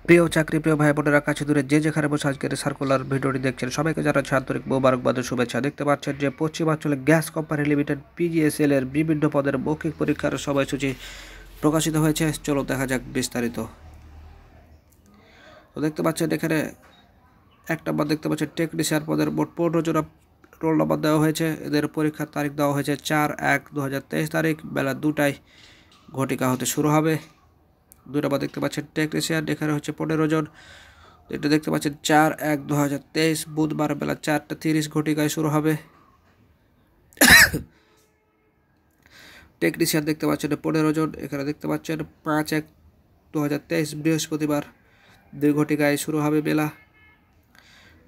প্রিয় চাকরিপ্রিয় ভাই বোনেরা কাছে দূরে যে যেখানে বসে আজকের সার্কুলার ভিডিওটি দেখছেন সবাইকে জানাচ্ছি আন্তরিক মোবারকবাদ ও শুভেচ্ছা। দেখতে পাচ্ছেন যে পশ্চিমাঞ্চলে গ্যাস কোম্পানি লিমিটেড পিজিএসএল এর বিভিন্ন পদের মৌখিক পরীক্ষার সময়সূচি প্রকাশিত হয়েছে। চলো দেখা যাক বিস্তারিত। তো দেখতে পাচ্ছেন এখানে এক নম্বর দেখতে পাচ্ছেন টেকনিশিয়ান পদের মোট 15 জন রোল নম্বর দেওয়া হয়েছে। এদের পরীক্ষার তারিখ দেওয়া হয়েছে 4/1/2023 তারিখ বেলা 2টায় ঘটিকা হতে শুরু হবে। 2 নম্বর দেখতে পাচ্ছেন টেকনিশিয়ান, এখানে হচ্ছে 15 জন। এটা দেখতে পাচ্ছেন 4/1/2023 বুধবার বেলা 4:30 ঘটিকায় শুরু হবে। টেকনিশিয়ান দেখতে পাচ্ছেন 15 জন, এখানে দেখতে পাচ্ছেন 5/1/2023 বৃহস্পতিবার 2 ঘটিকায় শুরু হবে বেলা।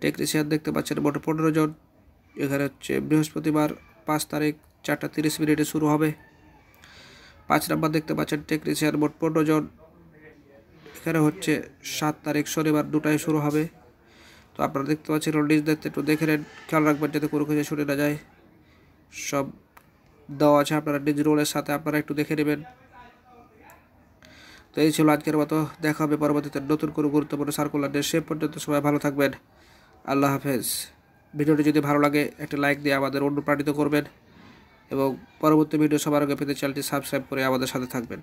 টেকনিশিয়ান দেখতে পাচ্ছেন মোট 15 জন, এখানে হচ্ছে বৃহস্পতিবার 5 তারিখ 4:30 শুরু হবে। 5 নম্বর দেখতে পাচ্ছেন টেকনিশিয়ান মোট 15 জন, এখানে হচ্ছে 7 তারিখ শনিবার 2টায় শুরু হবে। তো আপনারা দেখতে পাচ্ছেন নিজ দায়িত্বে একটু দেখে নেন, খেয়াল রাখবেন যাতে কোনো কিছু শুনে না যায়। সব দেওয়া আছে, আপনারা নিজ রোলের সাথে আপনারা একটু দেখে নেবেন। তো এই ছিল আজকের মতো, দেখা হবে পরবর্তীতে নতুন কোনো গুরুত্বপূর্ণ সার্কুলার নিয়ে। সে পর্যন্ত সবাই ভালো থাকবেন, আল্লাহ হাফেজ। ভিডিওটি যদি ভালো লাগে একটা লাইক দিয়ে আমাদের অনুপ্রাণিত করবেন এবং পরবর্তী ভিডিও সবার আগে পেতে চ্যানেলটি সাবস্ক্রাইব করে আমাদের সাথে থাকবেন।